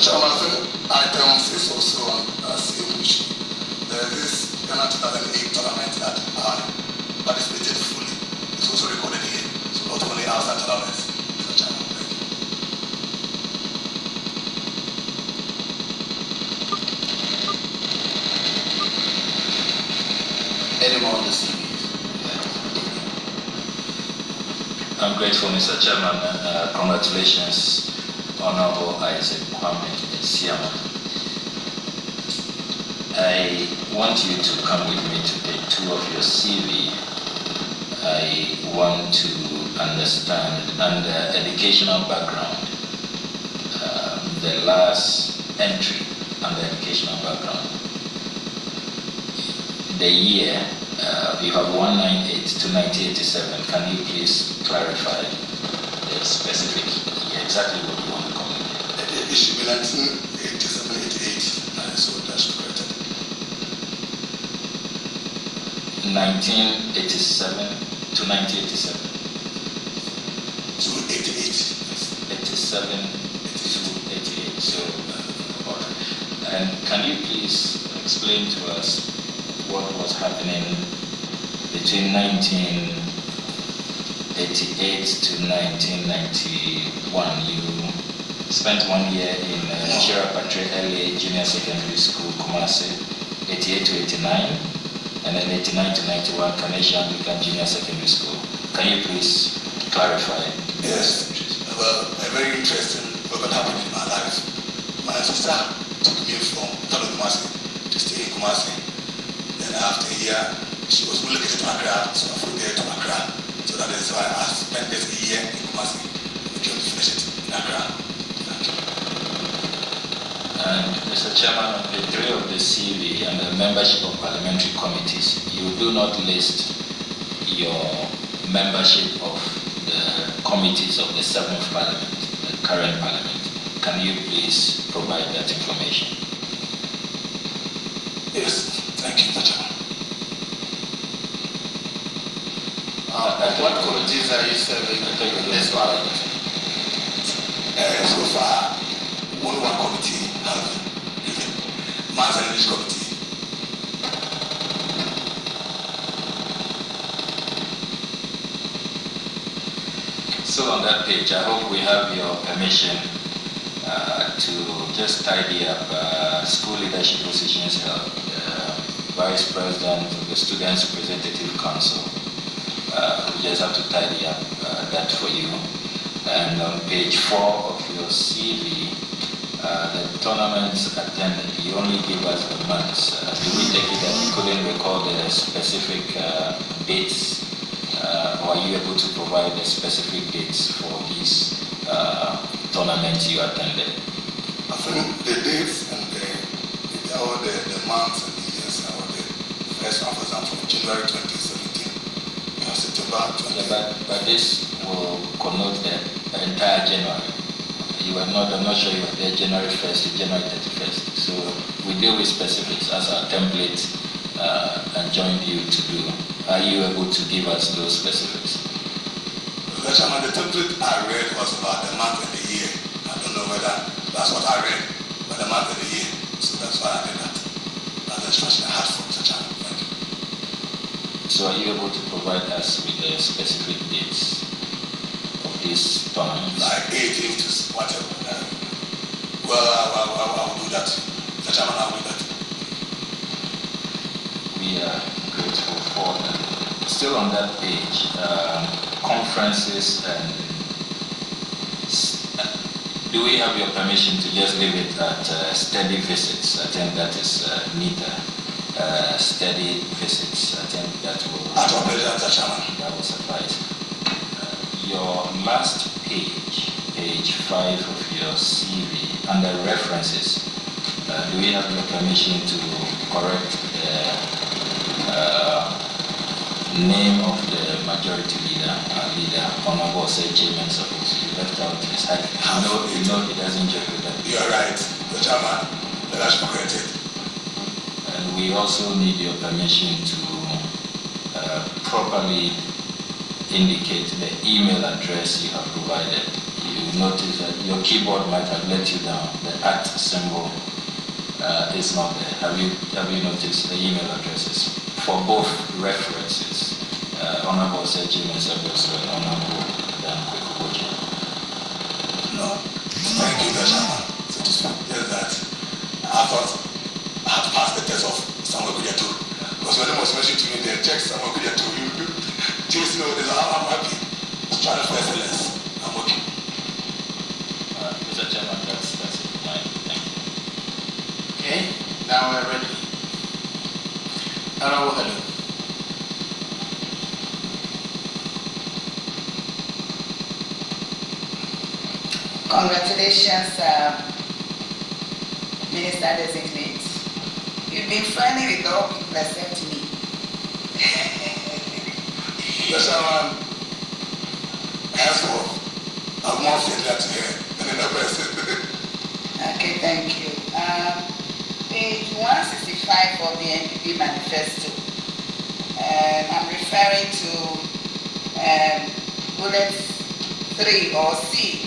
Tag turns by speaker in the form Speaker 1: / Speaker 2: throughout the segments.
Speaker 1: Chairman, item 6 also on same issue. There is this Ghana 2008 tournament that I participated fully. It's also recorded here, so not only outside tournaments. Mr. Chairman, thank you.
Speaker 2: Anyone on the CV?
Speaker 3: I'm grateful, Mr. Chairman, and congratulations, Honorable Kwame, Asiamah. I want you to come with me to page 2 of your CV. I want to understand under educational background, the last entry under educational background, the year. You have 198 to 1987. Can you please clarify the specific year, exactly what you want to communicate?
Speaker 1: It should be 1987-88, so that's corrected.
Speaker 3: 1987 to 1987.
Speaker 1: To 88.
Speaker 3: 87 to 88. So, and can you please explain to us what was happening between 1988 to 1991? You spent 1 year in Chirapatre LA Junior Secondary School, Kumasi, 88 to 89, and then 89 to 91, Kaneshia Anglican Junior Secondary School. Can you please clarify?
Speaker 1: Yes. Well, a very interesting what happened in my life. My sister took me from Kumasi to stay in Kumasi. Then after a year, she was relocated to Accra, so I flew there to Accra. So that is why I spent this year in Kumasi. We came to finish it in Accra. Thank you.
Speaker 3: And Mr. Chairman, on page 3 of the CV and the membership of parliamentary committees, you do not list your membership of the committees of the 7th Parliament, the current Parliament. Can you please provide that information?
Speaker 1: Yes, thank you, Mr. Chairman.
Speaker 2: What committees are you serving in this Parliament?
Speaker 1: So far, only one committee has given, Mass and English Committee.
Speaker 3: Still on that page, I hope we have your permission to just tidy up school leadership positions held. Vice President of the Students' Representative Council. We just have to tidy up that for you. And on page 4 of your CV, the tournaments attended, you only give us the months. Do we take it that you couldn't recall the specific dates? Or are you able to provide the specific dates for these tournaments you attended?
Speaker 1: I think the dates and all the months and the years, the first one, for example, January 2017, September 20.
Speaker 3: Yeah, but this will connote the entire January. You are not, I'm not sure you were there January 1st to January 31st. So we deal with specifics as our template enjoined you to do. Are you able to give us those specifics?
Speaker 1: The template I read was about the month and the year. I don't know whether that's what I read, but the month and the year. So that's why I did that. That's the instruction I had for Mr. Chairman. Thank you.
Speaker 3: So are you able to provide us with the specific dates of these tournaments?
Speaker 1: Like 18th to whatever. Well, I will do that. Mr. Chairman, I will do that.
Speaker 3: We are grateful for that. Still on that page, conferences and do we have your permission to just leave it at steady visits? I think that is neater. Steady visits. I think that will.
Speaker 1: At your pleasure, Mr. Chairman.
Speaker 3: That will suffice. Your last page, page 5 of your CV, under references, do we have your permission to correct the name of the majority leader, Honorable Chairman Suppose? You left out his height. You know he doesn't joke with that.
Speaker 1: You are right, the Chairman. That should be corrected.
Speaker 3: And we also need your permission to properly indicate the email address you have provided. you notice that your keyboard might have let you down. The @ symbol is not there. Have you noticed the email addresses for both references? Honorable Sejim Sebeso and Honorable Dan Kwekuboji.
Speaker 1: No, thank you, Asiamah. So to say that I thought I had passed the test of Samuel Kudiatu. Because when it was mentioned to me, the text Samuel Kudiatu, you just know that I'm happy. Trying for excellence. I'm working.
Speaker 3: Mr. Chairman, that's it for mine. Thank you.
Speaker 2: Okay, now we're ready. Hello, hello.
Speaker 4: Congratulations, Minister-designate. You've been friendly with all people except me.
Speaker 1: Asiamah, henceforth, I'm more friendly to her than in the person.
Speaker 4: Okay, thank you. Page 165 of the NPP manifesto. I'm referring to bullet 3 or C,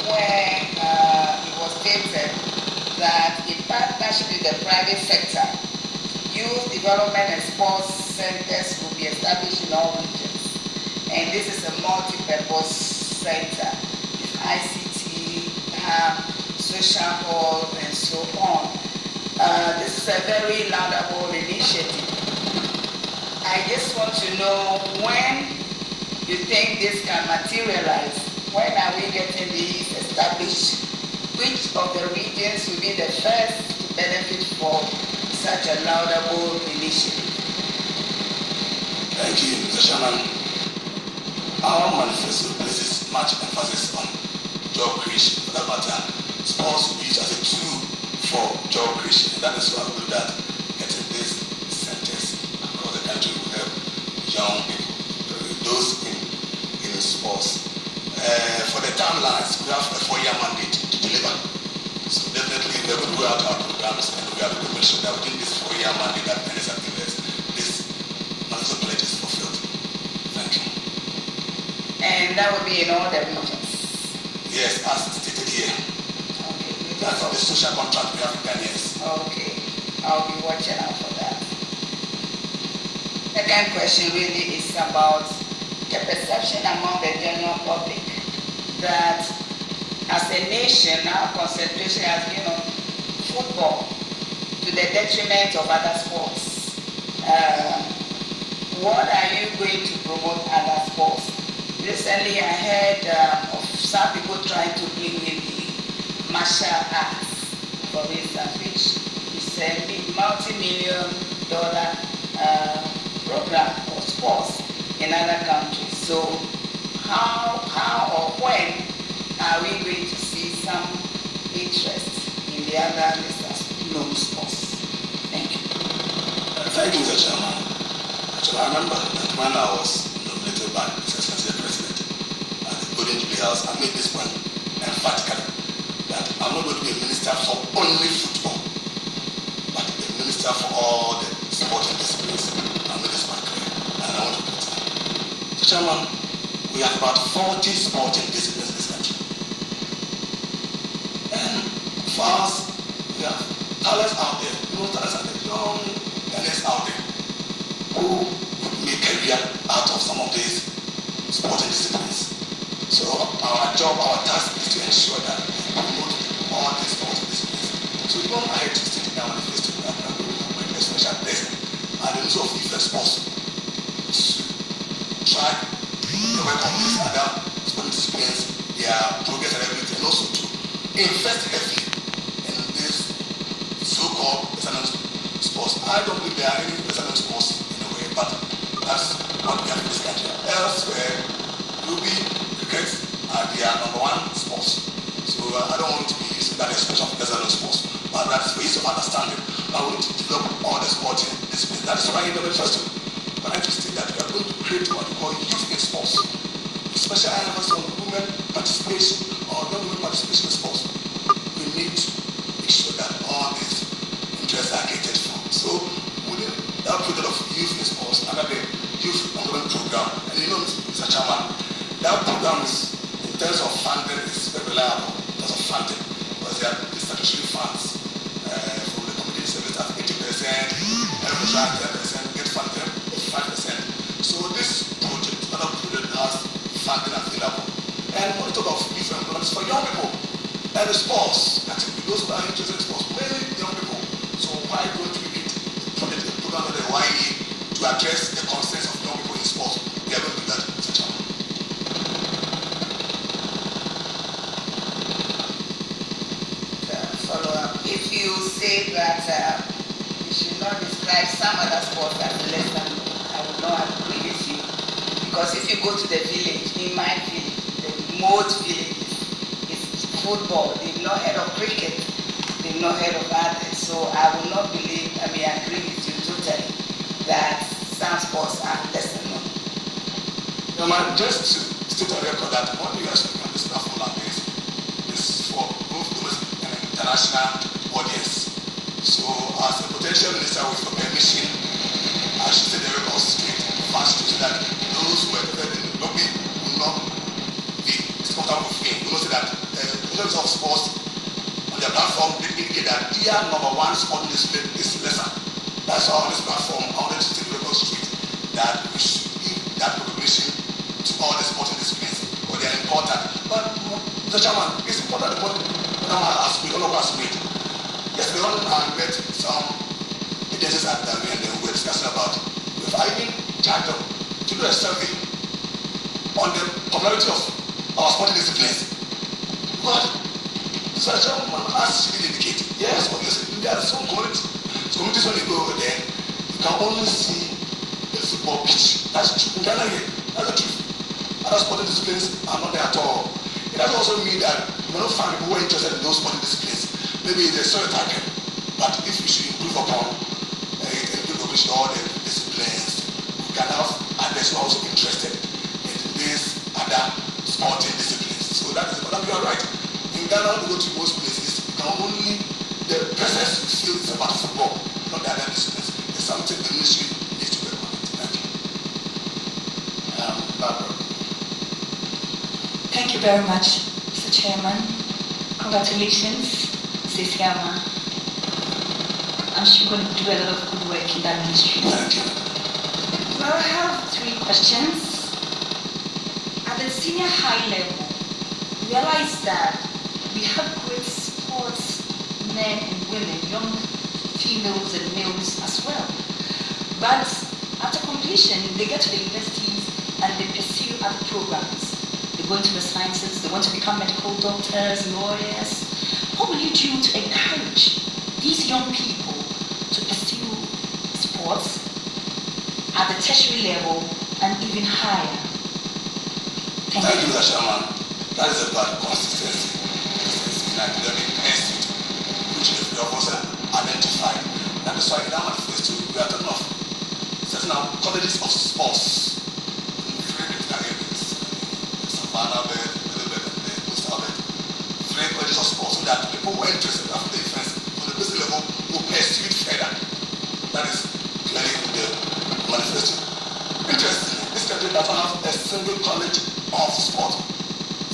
Speaker 4: where it was stated that in partnership with the private sector, youth development and sports centers will be established in all regions. And this is a multi-purpose center with ICT, social hall, and so on. This is a very laudable initiative. I just want to know when you think this can materialize. When are we getting these established? Which of the regions will be the first to benefit from such a laudable initiative?
Speaker 1: Thank you, Mr. Chairman. Our manifesto places much emphasis on job creation. For that matter, sports will be used as a tool for job creation. And that is why we believe that getting these centers across the country will help young people, those in sports. For the timelines, we have a 4-year mandate to deliver. So definitely we're going to go out our programs and we have to make sure that within this 4-year mandate that there is something else. This manifesto pledge is fulfilled. Thank you.
Speaker 4: And that will be in all the regions?
Speaker 1: Yes, as stated here.
Speaker 4: Okay.
Speaker 1: That's the social contract we have with Ghanaians.
Speaker 4: Okay. I'll be watching out for that. Second question really is about the perception among the general public that as a nation, our concentration has been on football to the detriment of other sports. What are you going to promote other sports? Recently, I heard of some people trying to bring in the martial arts, for instance, which is a multi-million-dollar program for sports in other countries. So how or when are we going to see some interest in the other known sports? Thank you.
Speaker 1: Thank you, Mr. Chairman. Actually, I remember that when I was nominated by His Excellency the President at the Golden Jubilee House, I made this point emphatically that I'm not going to be a minister for only football, but a minister for all the sporting disciplines. I made this point clear, and I want to put it. Mr. Chairman, we have about 40 sporting disciplines in this country. And for us, we have talents out there, talents out there, young Ghanaians out there who would make a career out of some of these sporting disciplines. So our job, our task is to ensure that we promote all these sporting disciplines. So we don't have to state in our manifesto that we will make a special test and the use of youth sports to try to work on these other sporting disciplines, their progress and everything, and also to invest heavily in this so-called personal sports. I don't believe there are any personal sports in a way, but that's what we have in this country. Elsewhere, rugby, cricket are their #1 sports. So I don't want to be using that expression of personal sports, but that's for ease of understanding. I want to develop all the sporting disciplines. That is why in the manifesto, but I just think that we are going to create what we call youth in sports, especially emphasis on women participation or non-women participation in sports. We need to make sure that all these interests are catered for. So within that project of youth in sports, under the youth development program, and you know, Mr. Chairman, that program is terms of funding, it's very reliable. In terms of funding, because there are statutory funds from the community service at 80%, every 10% get funded, 5%. So this project, another project has funding available. And when we talk about different programs for young people, and the sports, I think those who are interested in sports, many young people. So why don't we create a program of the YE to address the concerns of young people in sports? We are going to do that, Mr. Chairman.
Speaker 4: Follow up. If you say that you should not describe some other sports as less than, I would not agree with you. Because if you go to the village, in my village, the most villages, is football. They've not heard of cricket. They've not heard of others. So I will not believe, I mean, I agree with you totally that some sports are less than known.
Speaker 1: No, man, just to state on record that what you are speaking on this platform like this is for both domestic and international audience. So as a potential minister with your permission, I should say the record straight fast to say that those who are interested in the lobby will not be comfortable with me. You know, say that in terms of sports on their platform, they indicate that their number one sport discipline is lesser. That's why on this platform, I wanted to take the record straight that we should give that recognition to all the sporting disciplines, because they are important. But Mr. Chairman, it's important the point as we all of us made. Yesterday on, I met some agencies at the and we were discussing about if I even tried to do a survey on the popularity of our sporting disciplines. But Mr. Chairman, as she did indicate, yes, obviously, there are some communities when you go over there, you can only see the football pitch. That's true. In Ghana here, that's the truth. Other sporting disciplines are not there at all. It doesn't also mean that you will not find people who are interested in those sporting disciplines. Maybe they're stereotyping, but if we should improve upon all the disciplines, we can have others who are also interested in these other sporting disciplines. So that is, but you are right. In Ghana, we go to most places, you can only, the presence you feel is about football, not the other disciplines. It's something the ministry needs to work on it. Thank you. Barbara.
Speaker 5: Thank you very much, Mr. Chairman. Congratulations, Asiamah. I'm sure you're going to do a lot of good work in that ministry.
Speaker 1: Thank you.
Speaker 5: Well, I have 3 questions. At the senior high level, realize that we have great sports men and women, young females and males as well. But after completion, they get to the universities and they pursue other programs. They go into the sciences, they want to become medical doctors, lawyers. What will you do to encourage these young people to pursue sports at the tertiary level and even higher? Thank you,
Speaker 1: Mr. Chairman. That is about consistency. In academic pursuit, which the three of us have identified. And that's why in our manifesto, we are talking of setting up colleges of sports in 3 critical areas. Savannah, Elizabeth, 3 colleges of sports, so that people who are interested after the defense on the basic level will pursue it further. That is clearly in the manifesto. Interestingly, this country does not have a single college of sport.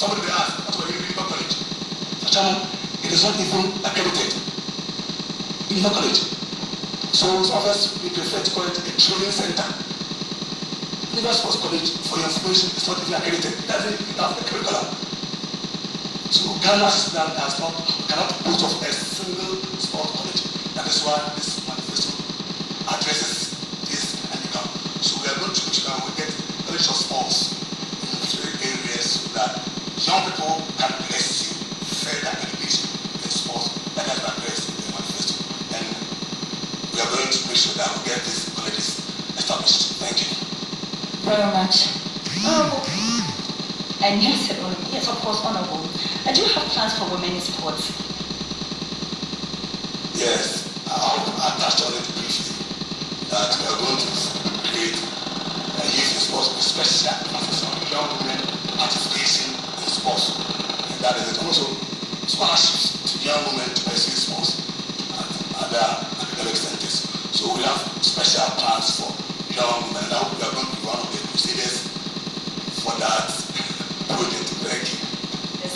Speaker 1: Somebody may ask, that's why you need a college. So, it is not even accredited. In the college. So some of us we prefer to call it a training center. University Sports College, for your information, is not even accredited. It doesn't have a curriculum. So Ghana cannot boast of a single sport college. That is why this manifesto addresses this and you can. So we are going to make sure that we get college of sports in 3 areas so that young people can pursue further education in sports. That is addressed in the manifesto. And we are going to make sure that we get these colleges established. Thank you.
Speaker 5: very much. Honorable. And you said, yes, of course, honorable. I do have plans for women's sports.
Speaker 1: Yes, I touched on it briefly, that we are going to create a youth in sports with special emphasis on young women participation in sports. And that is it. Also, scholarships to young women to pursue sports and other academic centers. So we have special plans for young women, and I hope we are going to be one of the crusaders for that project. Thank you.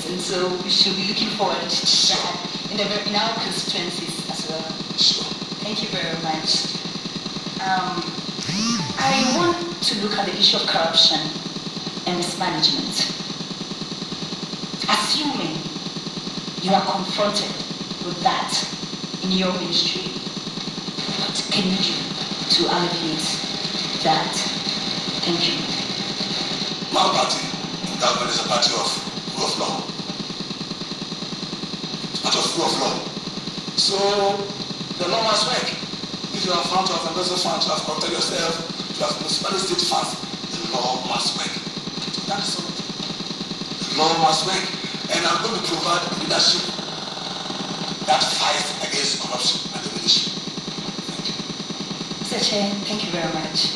Speaker 5: and so we should be looking forward to that in our constituencies as well.
Speaker 1: Sure.
Speaker 5: Thank you very much. I want to look at the issue of corruption and mismanagement. Assuming you are confronted with that in your ministry, what can you do to alleviate that? Thank you.
Speaker 1: My party, government, is a party of rule of law. Part of rule of law. So the law must work. If you are found to have embezzled funds, to have corrupted yourself, to have mismanaged state funds, the law must work. So that is all. The law must work. And I'm going to provide leadership that fights against corruption at the ministry. Thank you.
Speaker 5: Mr. Chair, thank you very much.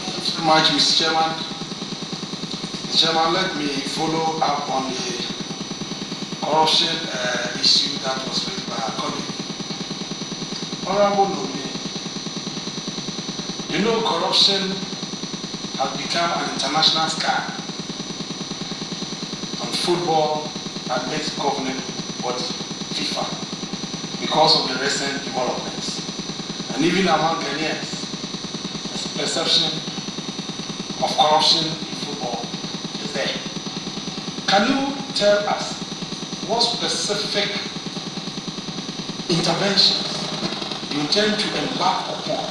Speaker 6: Thank you very much, Mr. Chairman. Mr. Chairman, let me follow up on the corruption issue that was raised by our colleague. Honorable Nomi, you know corruption has become an international scam on football and its governing body, FIFA, because of the recent developments. And even among Ghanaians, the perception of corruption in football is there. Can you tell us what specific interventions you intend to embark upon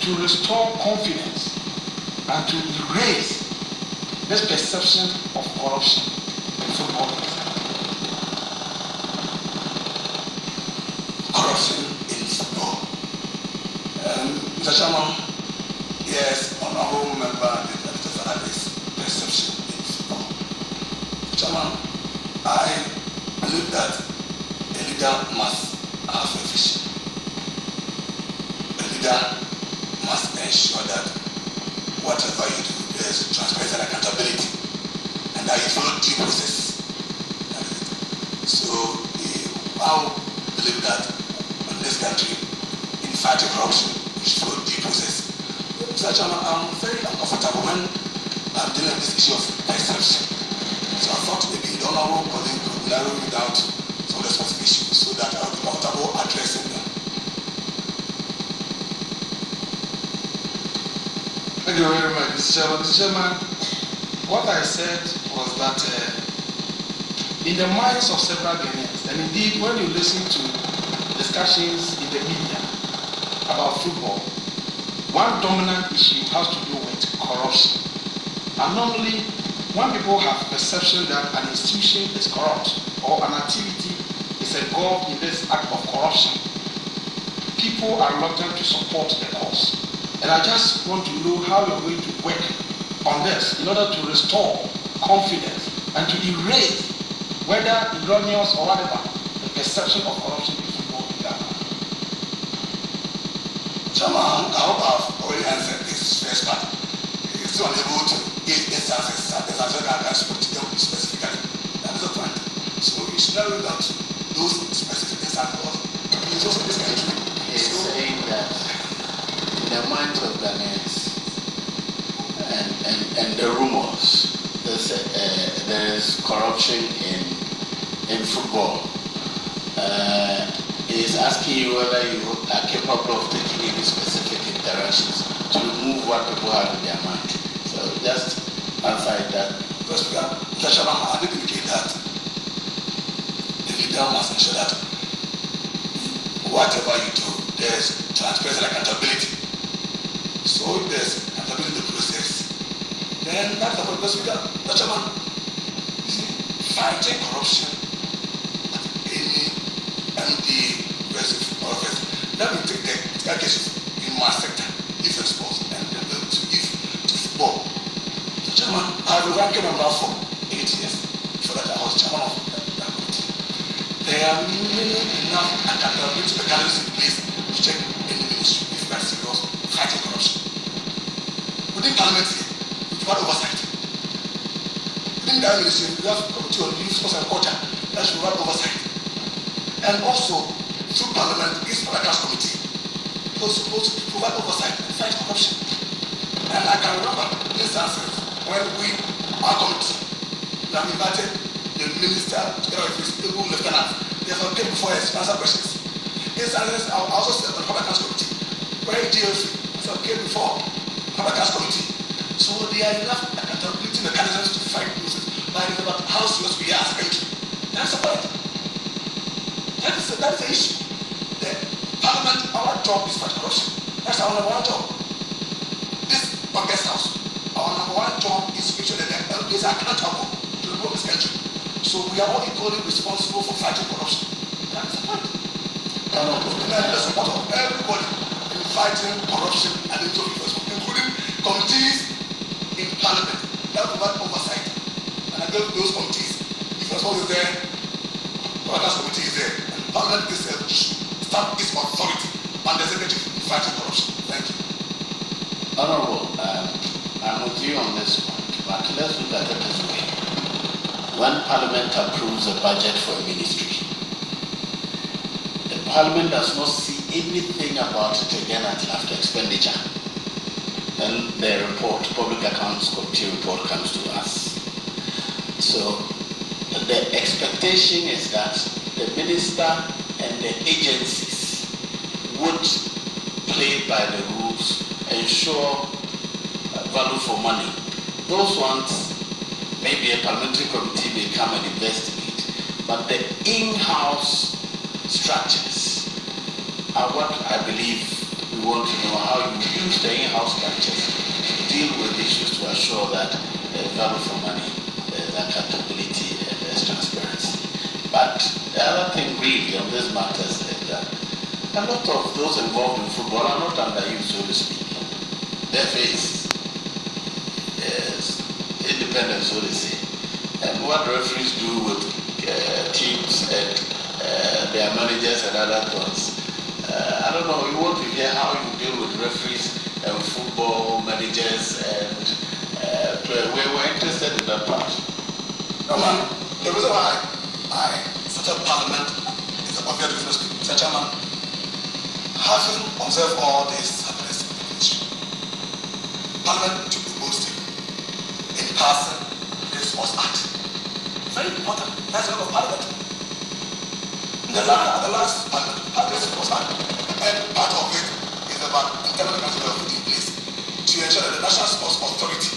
Speaker 6: to restore confidence and to erase this perception of corruption in football?
Speaker 1: Corruption in football. Mr. Chairman, yes, honorable member did identify this perception in football. Mr. Chairman, I believe that a leader must have a vision. A leader must ensure that whatever you do, there's transparency and accountability, and that you follow due process. So I believe that in this country, in fighting corruption, we should follow due process. Mr. Chairman, I'm very uncomfortable when I'm dealing with this issue of perception. So I thought maybe the honorable colleague could narrow it down to some of the specific issues so that I'll be comfortable addressing them.
Speaker 6: Thank you very much, Mr. Chairman. Mr. Chairman, what I said was that in the minds of several Ghanaians, and indeed when you listen to discussions in the media about football, one dominant issue has to do with corruption. And normally, when people have perception that an institution is corrupt or an activity is involved in this act of corruption, people are reluctant to support the cause. And I just want to know how you're going to work on this in order to restore confidence and to erase, whether erroneous or whatever, the perception of corruption in football in Ghana.
Speaker 1: Chairman, I hope I've already answered this first part. It's still unable to give instances that I can speak to them specifically. That is the point. So you should narrow it down to those specific instances. It's also this country.
Speaker 2: He's saying that in the minds of Ghanaians and the rumors, there is corruption in football. He's asking you whether you are capable of taking any specific interactions to remove what people have in their mind. So just answer that.
Speaker 1: Because Mr. Chairman, I did indicate that the leader must ensure that whatever you do, there's transparency and accountability. So if there's accountability in the process, then that's the point. Because Mr. Chairman, you see, fighting corruption at any MD versus office, let me take the case in my sector, defense sports, and then to give to football. Mr. Chairman, I've been ranking number 4 8 years before that I was chairman of that committee. There are many enough accountability mechanisms in place to check any ministry if we are serious fighting corruption. Within Parliament here, we provide oversight. Within that ministry, we have a committee on youth, sports and culture that should provide oversight. And also, through Parliament, it's not a cash committee. It was supposed to provide oversight and fight corruption. And I can remember instances when our committee, we have invited the minister together with his able lieutenant. They have appeared before us to answer questions. Yes, I also said on the Public Accounts Committee, where DOC has appeared before the Public Accounts Committee. So there are enough accountability mechanisms to fight this. But it's about how serious we are as a country. That's the point. That is the issue. The Parliament, our job is fight corruption. That's our number one job. This August House, our number one job is to make sure that the LPs are accountable to the people of this country. So we are all equally responsible for fighting corruption. That's the point. And the support of everybody in fighting corruption and including committees in Parliament that provide oversight. And I gave those committees. If you're supposed to be there, the Workers' Committee is there. And Parliament is there to stamp its authority on the executive in fighting corruption. Thank you.
Speaker 2: Honorable, I'm with you on this point, but let's look at it this way. When Parliament approves a budget for a ministry, the Parliament does not see anything about it again until after expenditure. Then the report, Public Accounts Committee report, comes to us. So the expectation is that the minister and the agencies would play by the rules, ensure value for money. Those ones, maybe a parliamentary committee may come and investigate, but the in-house structures are what I believe we want to know, how you use the in-house structures to deal with issues to assure that there's value for money, there's accountability, and there's transparency. But the other thing really on this matter is that a lot of those involved in football are not under you, so to speak. Their face is independent, so they say. And what referees do with teams and their managers and other things, I don't know, we want to hear how you deal with referees and football managers, and we're interested in that part.
Speaker 1: No, man, the reason why I started Parliament is the obvious business, Mr. Chairman. Having observed all this happiness in the ministry, Parliament took the bold step in passing this Sports Act. Very important. That's the work of Parliament. The last Parliament had this Sports Act, and part of it is about internal mechanisms put in place to ensure that the National Sports Authority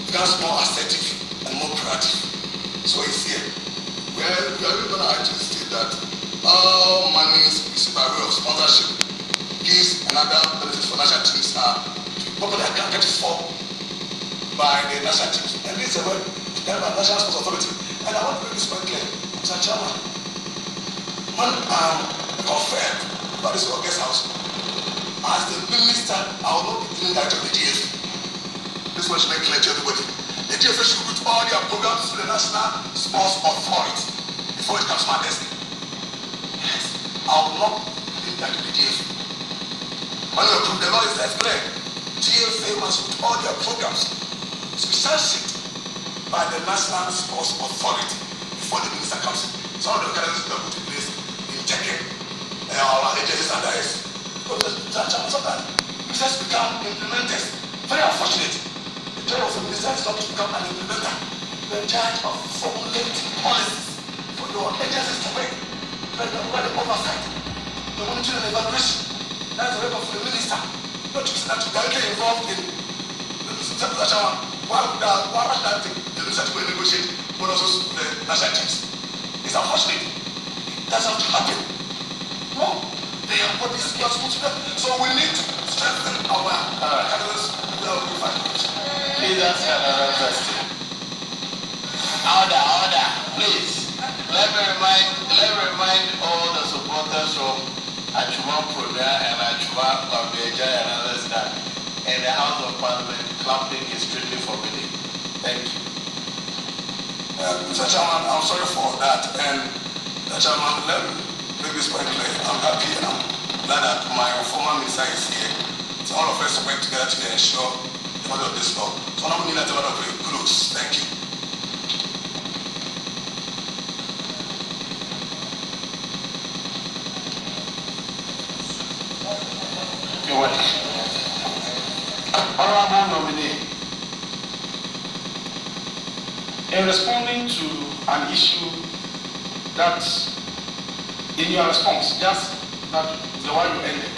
Speaker 1: becomes more assertive and more proactive. So it's here. We are really going to actually state that all money is by way of sponsorship, gives another benefits for national teams are properly accounted for by the national teams. And this is a word done by the National Sports Authority. And I want to make this point clear, Mr. Chairman. When conferred by this August House, as the minister, I will not be dealing directly with the DFA. This one should make clear to everybody. The DFA should put all their programs to the National Sports Authority before it comes to my desk. Yes, I will not be dealing directly with the DFA. When you approve the law, is that clear. DFA must put all their programs to be sanctioned by the National Sports Authority before the minister comes in. Some of the mechanisms that put in place in checking our agencies and IS. Because sometimes we just become implementers. Very unfortunate. The job of the minister is not to become an implementer. You are in charge of formulating policies for your agencies to work. You are the oversight, the monitoring and evaluation. That's the work of the minister. Not to directly involved in why should I think the minister to negotiate bonuses with the national teams? It's unfortunate. It doesn't happen. No, they have what is possible to them. So we need to strengthen our mechanisms.
Speaker 2: Please answer another question. Order, please. Let me remind all the supporters from Asiamah and Asiamah and others that in the House of Parliament, clapping is strictly forbidden. Thank you.
Speaker 1: Mr. Chairman, I'm sorry for that. And Mr. Chairman, let me make this point clear. I'm happy and I'm glad that my former minister is here. So all of us work together to ensure the value of this law. So I'm going to need a lot of kudos. Thank you.
Speaker 2: You're welcome. Honorable nominee,
Speaker 6: responding to an issue that, in your response, just that the one you ended,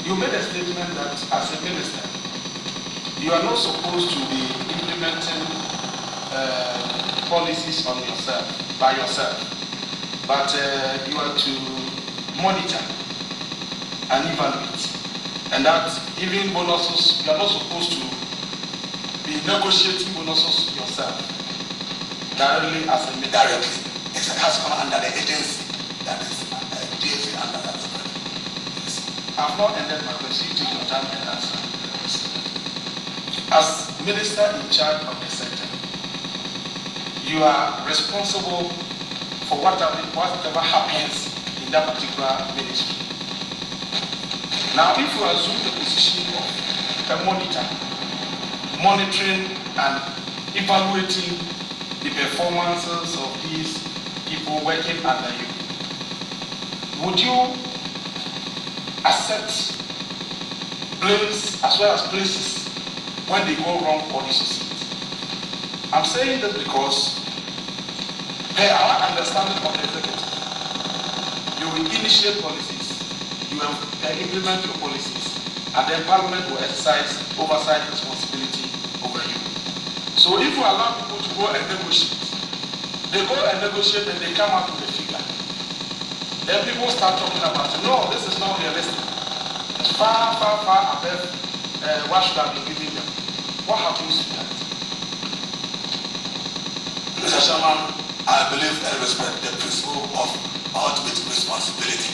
Speaker 6: you made a statement that as a minister, you are not supposed to be implementing policies on yourself, by yourself, but you are to monitor and evaluate. And that even bonuses, you are not supposed to be negotiating bonuses yourself directly as a minister.
Speaker 1: Directly. It has come under the agency that is DFA under that. Yes.
Speaker 6: I've not ended my question. You take your time and answer. As minister in charge of the sector, you are responsible for whatever happens in that particular ministry. Now, if you assume the position of a monitor, monitoring and evaluating the performances of these people working under you, would you accept blames as well as places when they go wrong or dissociate? I'm saying this because per our understanding of the executive, you will initiate policies, you will implement your policies, and then Parliament will exercise oversight responsibility over you. So if you allow people to go and negotiate, they go and negotiate and they come out with a figure. Then people start talking about, no, this is not realistic. It's far, far, far above what should have been given them. What happens to that?
Speaker 1: Mr. Chairman, I believe and respect the principle of ultimate responsibility.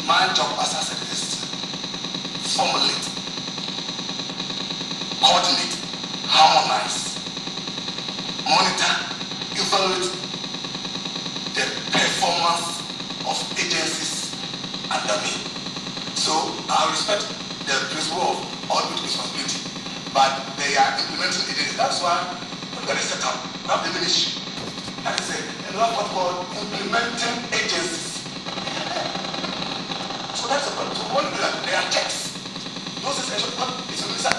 Speaker 1: My job, as I said, is to formulate, coordinate, harmonize, monitor, evaluate the performance of agencies under me. So I respect the principle of ultimate responsibility, but they are implementing agencies. That's why we've got to set up, we have the ministry. That is it. And we have what we call implementing agencies. So that's about, so what do that? There are checks. Those essential, if a minister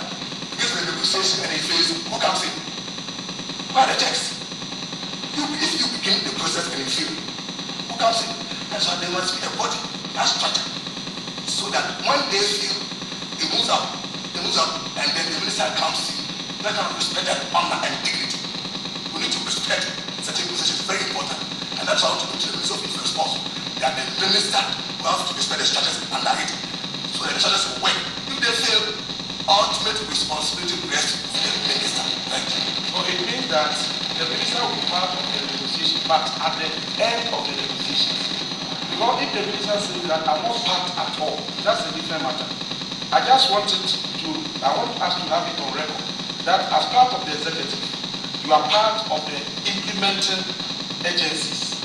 Speaker 1: gives the negotiation and he fails, who comes in? Where are the checks? If you begin the process and you fail, who comes in? That's why there must be a body, a structure, so that when they fail, it moves up, and then the minister comes in. That kind of respect and honor and dignity. We need to respect certain positions, very important. And that's how to the minister of response. That the minister will have to respect the structures under it, so that the structures will work. If they fail, ultimate responsibility rests with the minister. Thank you.
Speaker 6: So it means that the minister will be part of the negotiation, but at the end of the negotiations. Because if the minister says that I'm not part at all, that's a different matter. I want us to have it on record that as part of the executive, you are part of the implementing agencies,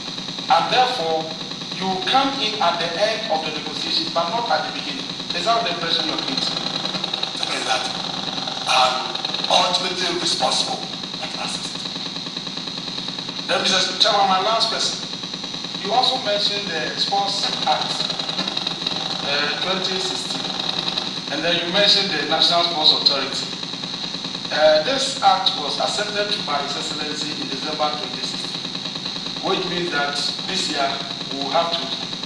Speaker 6: and therefore you come in at the end of the negotiations, but not at the beginning. Is that the impression you're getting?
Speaker 1: That means that I'm ultimately responsible.
Speaker 6: Then, Mr. Chairman, my last question. You also mentioned the Sports Act 2016, and then you mentioned the National Sports Authority. This act was accepted by His Excellency in December 2016, which means that this year we will have to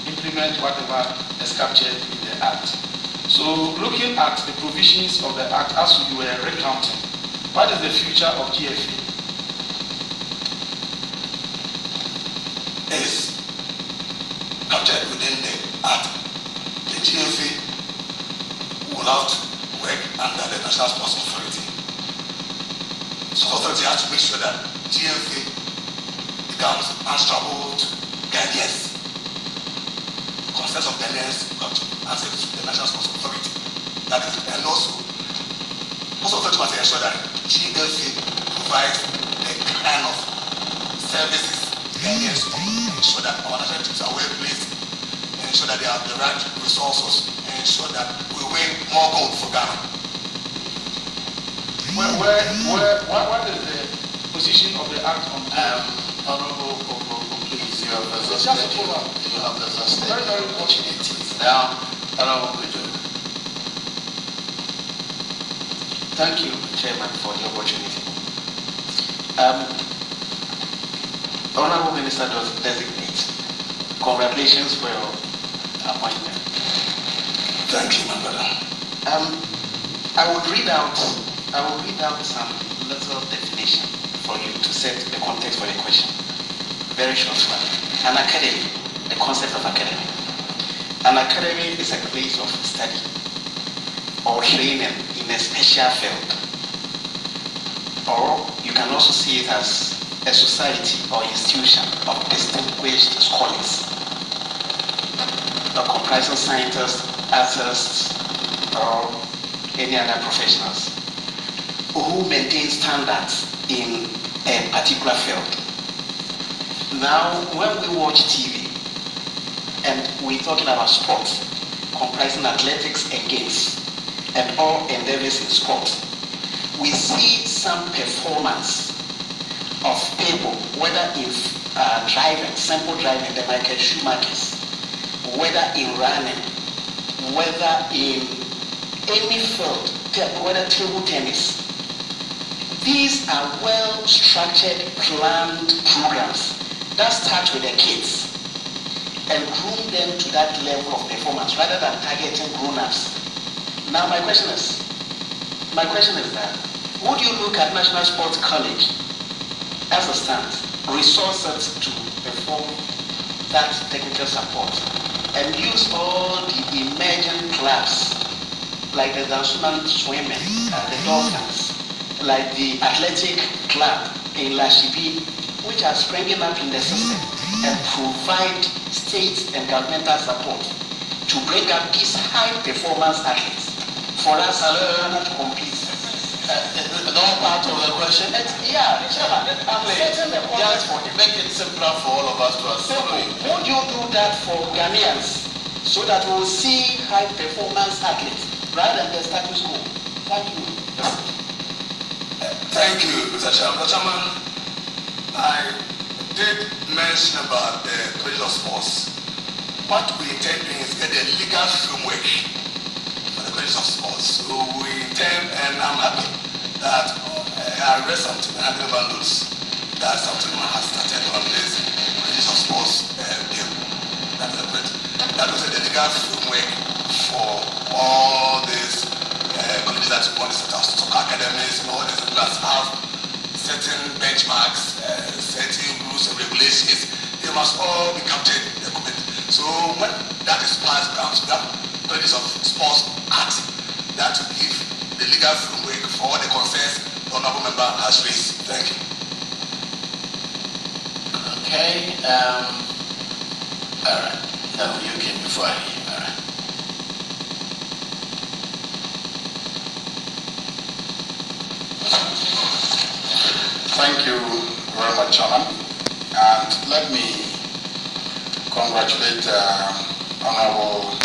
Speaker 6: implement whatever is captured in the act. So, looking at the provisions of the act as you were recounting, what is the future of GFA?
Speaker 1: Is captured within the act. The GFA will have to work under the National Sports Authority. So the authority has to make sure that GFA becomes answerable to Ghanaians. Concerns of Ghanaians have to answer to the National Sports Authority. That is, and also authority must ensure that GFA provides the kind of services Ghanaians need, ensure that our national teams are well placed, ensure that they have the right resources, ensure that we win more gold for Ghana.
Speaker 6: What is the position of the act on
Speaker 2: Honorable please, you have exhausted
Speaker 6: very
Speaker 2: opportunities. Now, Honorable Kujo.
Speaker 7: Thank you, Chairman, for the opportunity.
Speaker 2: Honorable Minister-designate, congratulations for your appointment.
Speaker 1: Thank you, my brother.
Speaker 2: I will read out some little definition for you to set the context for the question. Very short one. An academy, the concept of academy. An academy is a place of study or training in a special field. Or you can also see it as a society or institution of distinguished scholars, comprising scientists, artists, or any other professionals who maintain standards in a particular field. Now, when we watch TV and we're talking about sports, comprising athletics and games, and all endeavors in sports, we see some performance of people, whether in driving, simple driving, the Michael Schumachers, whether in running, whether in any field, whether table tennis. These are well-structured, planned programs that start with the kids and groom them to that level of performance rather than targeting grown-ups. Now my question is that, would you look at National Sports College as a stand, resources to perform that technical support, and use all the emerging clubs like the Dansuman Swimming, the Dolphins, like the Athletic Club in Lashibi, which are springing up in the system and provide state and governmental support to bring up these high-performance athletes for us to compete.
Speaker 7: Not part of the question.
Speaker 2: Yeah, Chairman, I'm setting the context for him.
Speaker 7: Make it simpler for all of us to assimilate.
Speaker 2: Would you do that for Ghanaians so that we will see high-performance athletes rather than the status quo? Thank you.
Speaker 1: Thank you, Mr. Chairman. Mr. Chairman, I did mention about the College of Sports. What we intend doing is get a legal framework for the College of Sports. So we intend, and I'm happy that I read something, I had never noticed that something has started on this College of Sports bill. That was a legal framework for all these colleges that want to set up soccer academies and all these that have certain benchmarks, certain rules and regulations. They must all be captured in the document. So when that is passed down to that College of Sports Act, that will give the legal framework for all the concerns the honorable member has raised. Thank you.
Speaker 2: Okay. All right. No, you came before me. All right.
Speaker 8: Thank you very much, Chairman. And let me congratulate Honorable